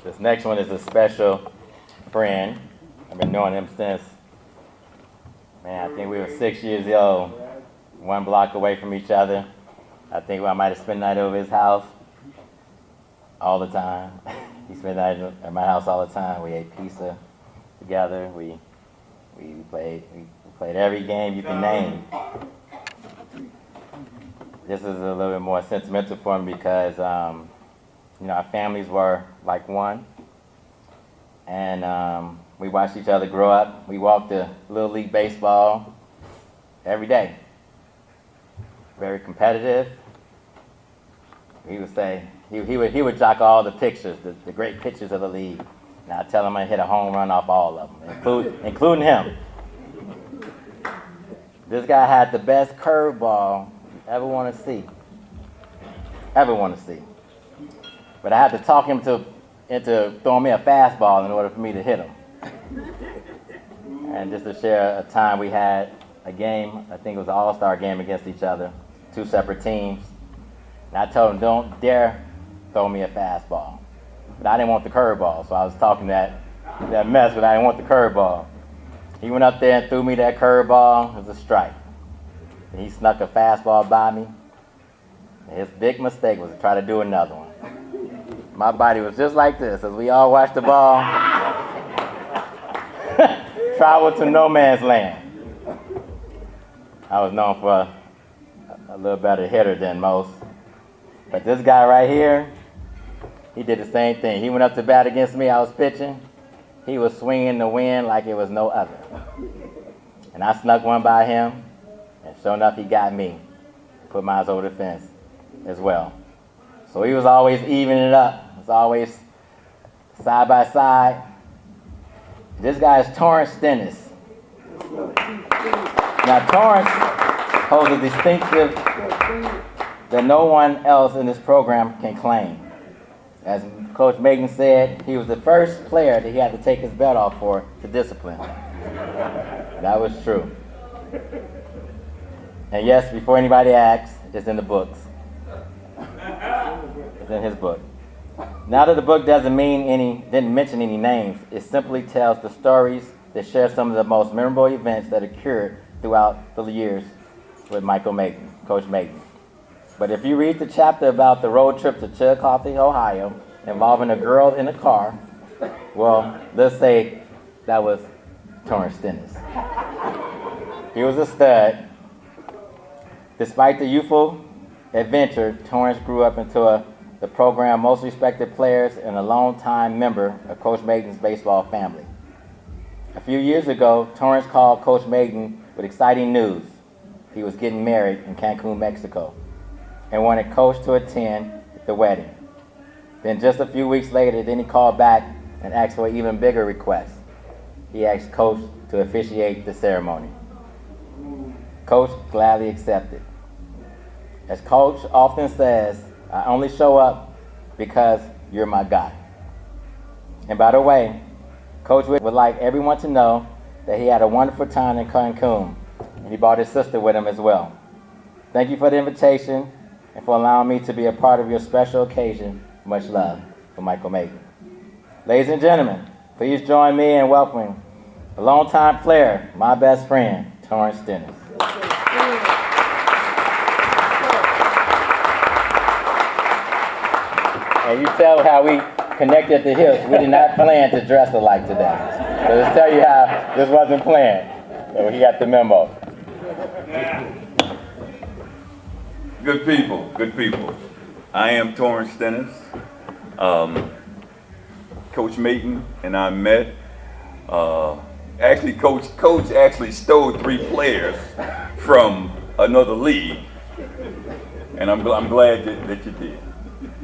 This next one is a special friend. I've been knowing him since, man, I think we were 6 years old, one block away from each other. I think I might have spent the night over his house all the time. He spent the night at my house all the time. We ate pizza together. We played every game you can name. This is a little bit more sentimental for me because our families were like one, and we watched each other grow up. We walked to Little League Baseball every day. Very competitive. He would say, he would jock all the pictures, the great pictures of the league. And I'd tell him I hit a home run off all of them, including him. This guy had the best curveball you ever want to see. But I had to talk him into throwing me a fastball in order for me to hit him. And just to share a time we had a game, I think it was an all-star game against each other, two separate teams. And I told him, don't dare throw me a fastball. But I didn't want the curveball, so I was talking that mess, but I didn't want the curveball. He went up there and threw me that curveball. It was a strike. And he snuck a fastball by me. And his big mistake was to try to do another one. My body was just like this as we all watched the ball travel to no man's land. I was known for a little better hitter than most. But this guy right here, he did the same thing. He went up to bat against me. I was pitching. He was swinging the wind like it was no other. And I snuck one by him, and sure enough, he got me. Put mine over the fence as well. So he was always evening it up. It was always side by side. This guy is Torrance Stennis. Now, Torrance holds a distinctive that no one else in this program can claim. As Coach Mayden said, he was the first player that he had to take his belt off for to discipline. That was true. And yes, before anybody asks, it's in the books. It's in his book. Now that the book didn't mention any names, it simply tells the stories that share some of the most memorable events that occurred throughout the years with Coach Mayden. But if you read the chapter about the road trip to Chillicothe, Ohio, involving a girl in a car, well, let's say that was Torrance Stennis. He was a stud. Despite the youthful adventure, Torrance grew up into the program's most respected players and a longtime member of Coach Mayden's baseball family. A few years ago, Torrance called Coach Mayden with exciting news. He was getting married in Cancun, Mexico, and wanted Coach to attend the wedding. Then just a few weeks later, he called back and asked for an even bigger request. He asked Coach to officiate the ceremony. Coach gladly accepted. As Coach often says, I only show up because you're my guy. And by the way, Coach would like everyone to know that he had a wonderful time in Cancun, and he brought his sister with him as well. Thank you for the invitation and for allowing me to be a part of your special occasion. Much love for Michael Mayden. Ladies and gentlemen, please join me in welcoming a longtime player, my best friend, Torrance Stennis. And you tell how we connected at the hips. We did not plan to dress alike today. So just tell you how this wasn't planned. So he got the memo. Good people. I am Torrance Stennis. Coach Mayden and I met. Actually, Coach actually stole 3 players from another league, and I'm glad that you did.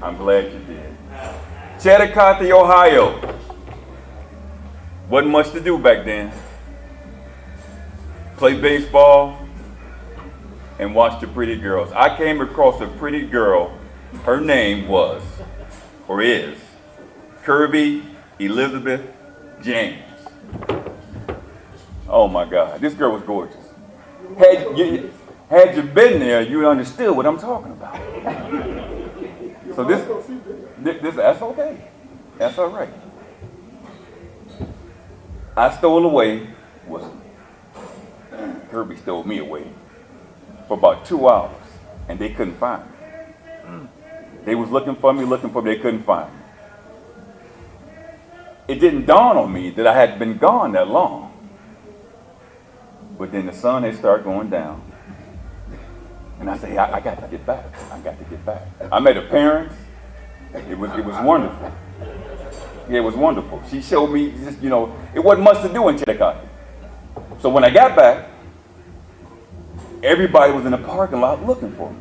I'm glad you did. Chillicothe, Ohio. Wasn't much to do back then. Play baseball and watch the pretty girls. I came across a pretty girl. Her name was, or is, Kirby Elizabeth James. Oh my God, this girl was gorgeous. Had you been there, you understood what I'm talking about. So that's okay. That's all right. I stole away. Kirby stole me away for about 2 hours, and they couldn't find me. They was looking for me, they couldn't find me. It didn't dawn on me that I had been gone that long. But then the sun had started going down. And I said, hey, I got to get back. I met her parents. It was wonderful. Yeah, it was wonderful. She showed me, just, it wasn't much to do in Chillicothe. So when I got back, everybody was in the parking lot looking for me.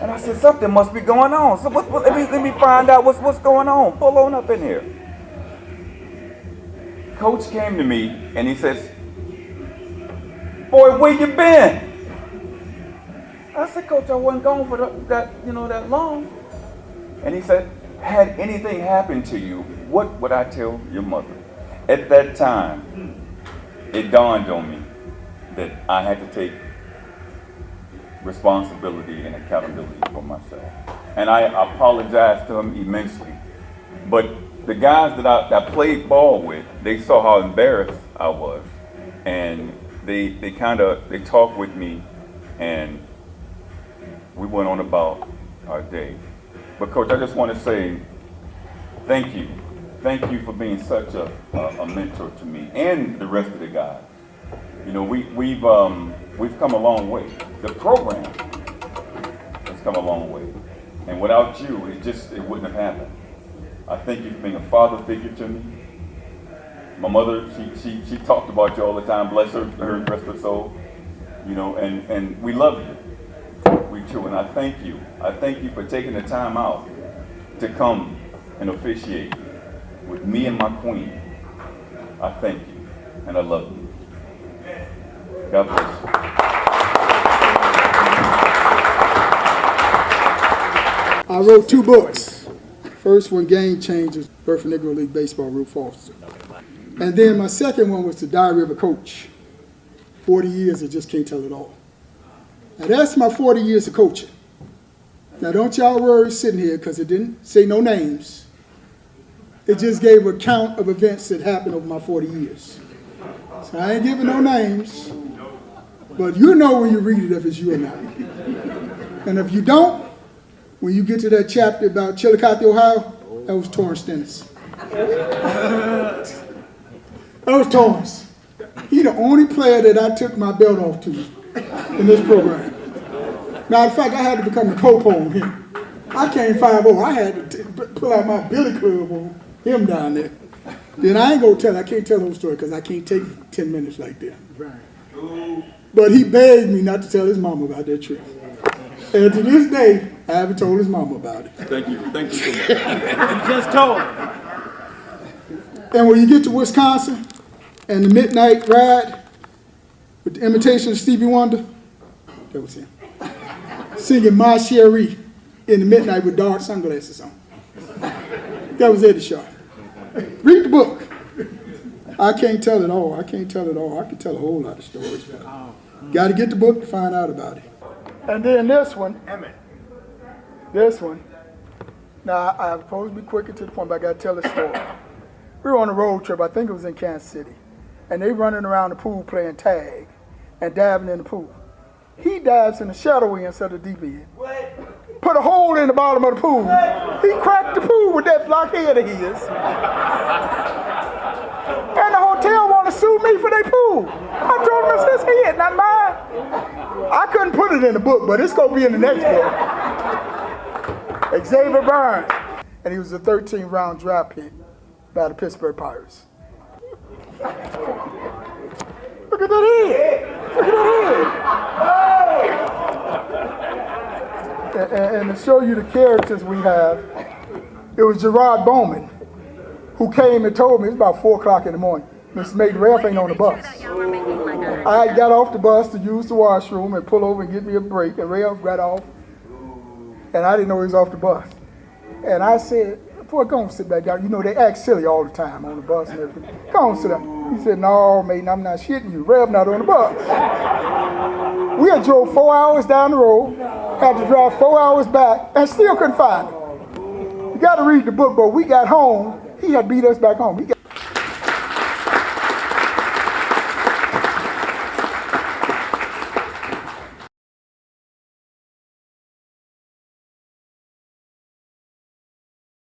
And I said, something must be going on. So let me find out what's going on. Pull on up in here. Coach came to me and he says, boy, where you been? I said, Coach, I wasn't gone for that long. And he said, had anything happened to you, what would I tell your mother? At that time, it dawned on me that I had to take responsibility and accountability for myself. And I apologized to him immensely. But the guys that I played ball with, they saw how embarrassed I was. And they talked with me, and we went on about our day. But Coach, I just want to say thank you. Thank you for being such a mentor to me and the rest of the guys. We've come a long way. The program has come a long way. And without you, it wouldn't have happened. I thank you for being a father figure to me. My mother, she talked about you all the time, bless her rest of her soul. And we love you. We do, and I thank you. I thank you for taking the time out to come and officiate with me and my queen. I thank you, and I love you. God bless you. I wrote 2 books. First one, Game Changers, Birth of Negro League Baseball, Roof Officer. And then my second one was The Diary of a Coach. 40 years, I just can't tell it all. Now that's my 40 years of coaching. Now don't y'all worry sitting here because it didn't say no names. It just gave a count of events that happened over my 40 years. So I ain't giving no names, but you know when you read it if it's you or not. And if you don't, when you get to that chapter about Chillicothe, Ohio, that was Torrance Stennis. That was Torrance. He the only player that I took my belt off to in this program. Matter of fact, I had to become the co-po on him. I came 5-0. I had to pull out my billy club on him down there. Then I ain't gonna I can't tell those stories because I can't take 10 minutes like that. But he begged me not to tell his mama about that trip. And to this day, I haven't told his mama about it. Thank you so much. You just told her. And when you get to Wisconsin and the midnight ride with the imitation of Stevie Wonder, that was him. Singing Ma Cherie in the midnight with dark sunglasses on. That was Eddie Shaw. Read the book. I can't tell it all. I can tell a whole lot of stories. Got to get the book to find out about it. And then this one. Now, I'm supposed to be quicker to the point, but I got to tell the story. We were on a road trip. I think it was in Kansas City. And they running around the pool playing tag and diving in the pool. He dives in the shallow end instead of the deep end. Put a hole in the bottom of the pool. He cracked the pool with that blockhead of his. And the hotel want to sue me for their pool. I told him it's his head, not mine. I couldn't put it in the book, but it's going to be in the next book. Xavier Burns. And he was a 13th round draft pick by the Pittsburgh Pirates. Look at that head. Look at that head. And to show you the characters we have, it was Gerard Bowman who came and told me, it was about 4 o'clock in the morning, Mr. Mayden, Ralph ain't on the bus. I got off the bus to use the washroom and pull over and get me a break, and Ralph got off, and I didn't know he was off the bus. And I said, boy, go on sit back down. You know, they act silly all the time on the bus and everything. Go on sit down. He said, no, Mayden, I'm not shitting you. Ralph not on the bus. We had drove 4 hours down the road, had to drive 4 hours back, and still couldn't find him. got to read the book, but we got home. He had beat us back home.